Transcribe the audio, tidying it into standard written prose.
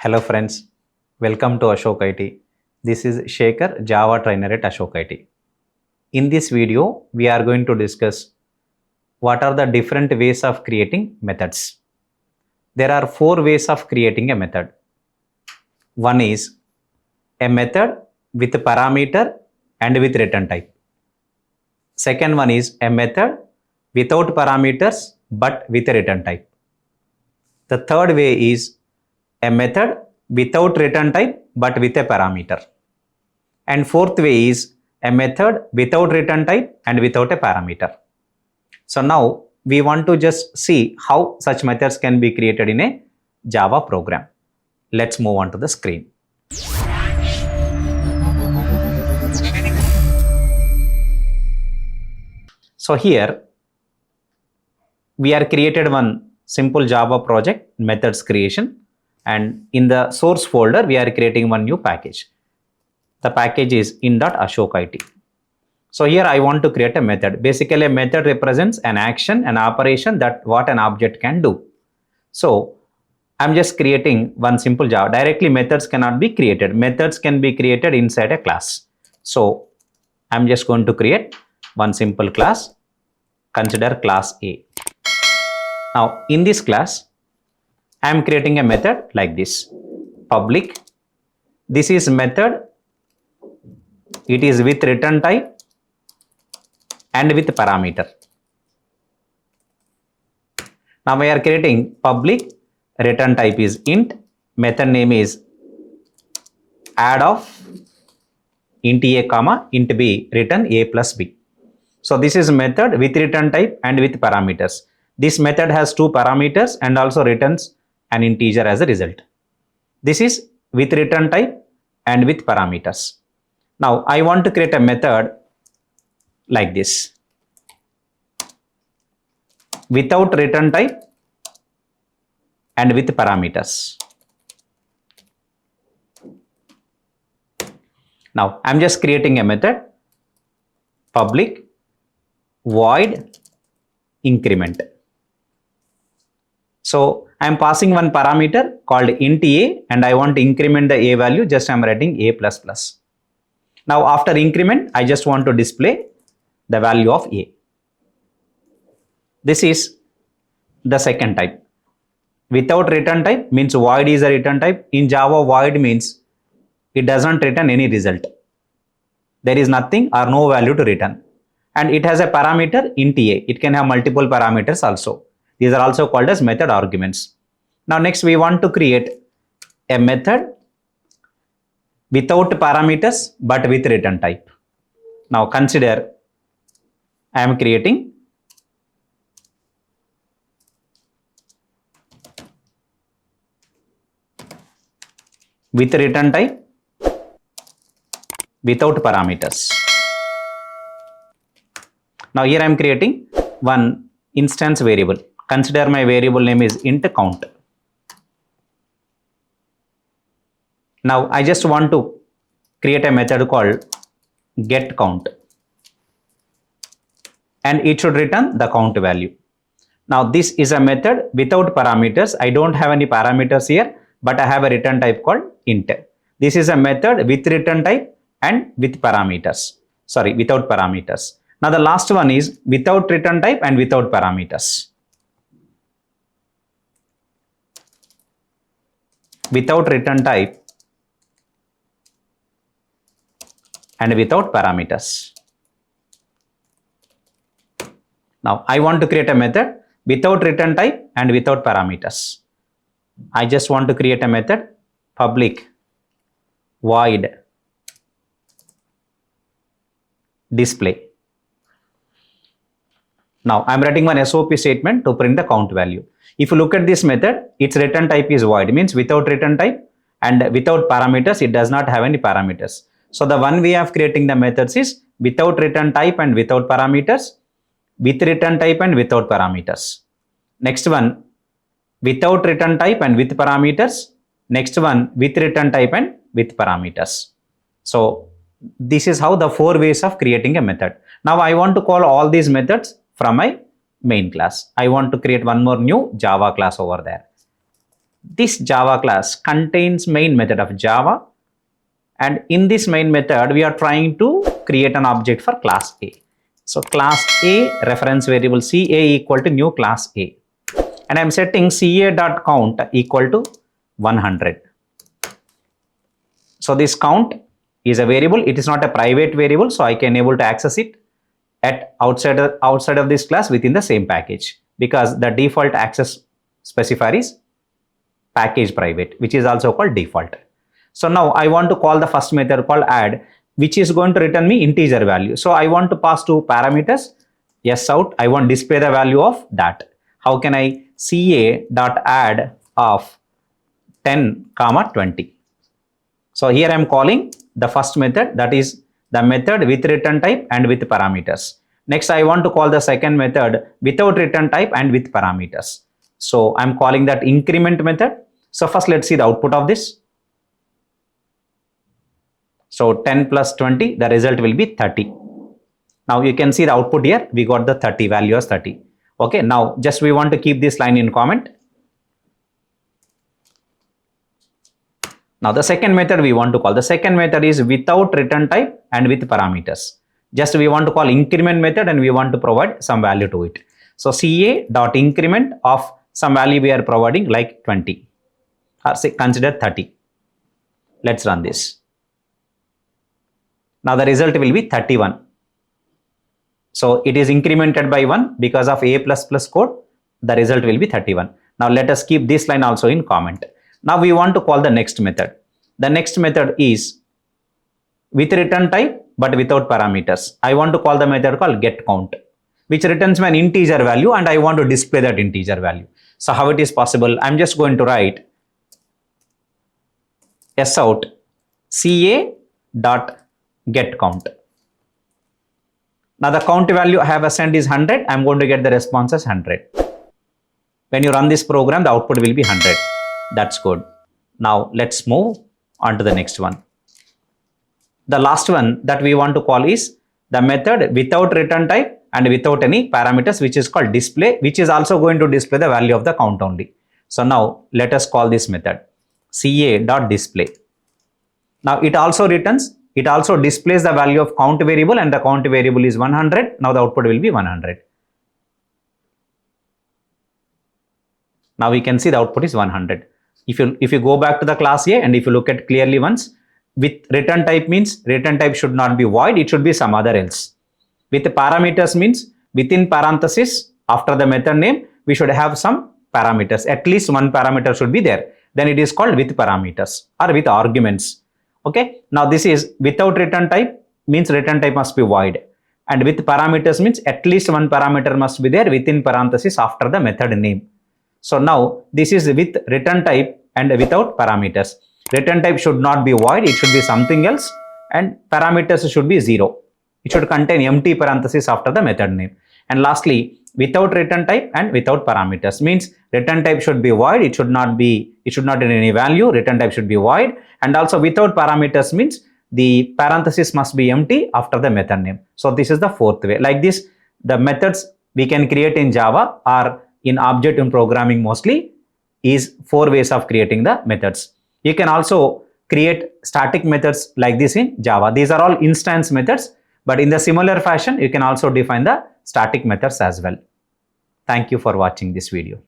Hello friends, welcome to Ashok IT. This is Shekhar, Java trainer at Ashok IT. In this video, we are going to discuss what are the different ways of creating methods. There are four ways of creating a method. One is a method with a parameter and with return type. Second one is a method without parameters but with a return type. The third way is a method without return type but with a parameter. And fourth way is a method without return type and without a parameter. So now we want to just see how such methods can be created in a Java program. Let's move on to the screen. So here we are created one simple Java project, methods creation, and in the source folder we are creating one new package. The package is in.ashok IT. So here I want to create a method. Basically a method represents an action, an operation that what an object can do. So I'm just creating one simple Java. Directly methods cannot be created. Methods can be created inside a class. So I'm just going to create one simple class. Consider class A. Now in this class I am creating a method like this. Public. This is method. It is with return type and with parameter. Now we are creating public. Return type is int. Method name is add of int a comma int b return a plus b. So this is method with return type and with parameters. This method has two parameters and also returns an integer as a result. This is with return type and with parameters. Now I want to create a method like this. Without return type and with parameters. Now I'm just creating a method public void increment. So I am passing one parameter called int a and I want to increment the a value. Just I am writing a plus plus. Now after increment I just want to display the value of a. This is the second type. Without return type means void is a return type. In Java void means it doesn't return any result. There is nothing or no value to return. And it has a parameter int a. It can have multiple parameters also. These are also called as method arguments. Now next we want to create a method without parameters but with return type. Now consider I am creating with return type without parameters. Now here I am creating one instance variable. Consider my variable name is int count. Now I just want to create a method called get count and it should return the count value. Now this is a method without parameters. I don't have any parameters here, but I have a return type called int. This is a method with return type and with parameters. Sorry, without parameters. Now the last one is without return type and without parameters. Without return type and without parameters. Now I want to create a method without return type and without parameters. I just want to create a method public void display. Now I am writing one SOP statement to print the count value. If you look at this method, its return type is void, means without return type and without parameters, it does not have any parameters. So the one way of creating the methods is without return type and without parameters, with return type and without parameters. Next one, without return type and with parameters. Next one, with return type and with parameters. So this is how the four ways of creating a method. Now I want to call all these methods from my main class. I want to create one more new Java class over there. this Java class contains main method of Java, and in this main method we are trying to create an object for class A. So class A reference variable CA equal to new class A, and I am setting CA.count equal to 100. So this count is a variable, it is not a private variable, so I can able to access it at outside of this class within the same package, because the default access specifier is package private, which is also called default. So now I want to call the first method called add, which is going to return me integer value. So I want to pass two parameters, yes out, I want display the value of that. How can I? CA.add of 10 comma 20. So here I am calling the first method, that is the method with return type and with parameters. Next I want to call the second method without return type and with parameters. So I am calling that increment method. So first let's see the output of this. So 10 plus 20, the result will be 30. Now you can see the output here, we got the 30, value as 30. Okay, now just we want to keep this line in comment. Now the second method we want to call, the second method is without return type and with parameters. Just we want to call increment method and we want to provide some value to it. So CA.increment of some value we are providing like 20, or say consider 30. Let's run this. Now the result will be 31. So it is incremented by 1 because of A++ code, the result will be 31. Now let us keep this line also in comment. Now we want to call the next method. The next method is with return type but without parameters. I want to call the method called getCount, which returns me an integer value and I want to display that integer value. So how it is possible? I'm just going to write sout ca.getCount. Now the count value I have assigned is 100. I'm going to get the response as 100. When you run this program, the output will be 100. That's good. Now let's move on to the next one. The last one that we want to call is the method without return type and without any parameters, which is called display, which is also going to display the value of the count only. So now let us call this method ca.display. Now it also displays the value of count variable, and the count variable is 100. Now the output will be 100. Now we can see the output is 100. If you go back to the class A and if you look at clearly once, with return type means return type should not be void, it should be some other else. With parameters means within parenthesis after the method name we should have some parameters, at least one parameter should be there. Then it is called with parameters or with arguments. Okay, now this is without return type means return type must be void, and with parameters means at least one parameter must be there within parenthesis after the method name. So now this is with return type and without parameters. Return type should not be void, it should be something else, and parameters should be 0. It should contain empty parenthesis after the method name. And lastly, without return type and without parameters means return type should be void, it should not in any value, return type should be void, and also without parameters means the parenthesis must be empty after the method name. So this is the fourth way. Like this, the methods we can create in Java or in object in programming mostly is 4 ways of creating the methods. You can also create static methods like this in Java. These are all instance methods, but in the similar fashion you can also define the static methods as well. Thank you for watching this video.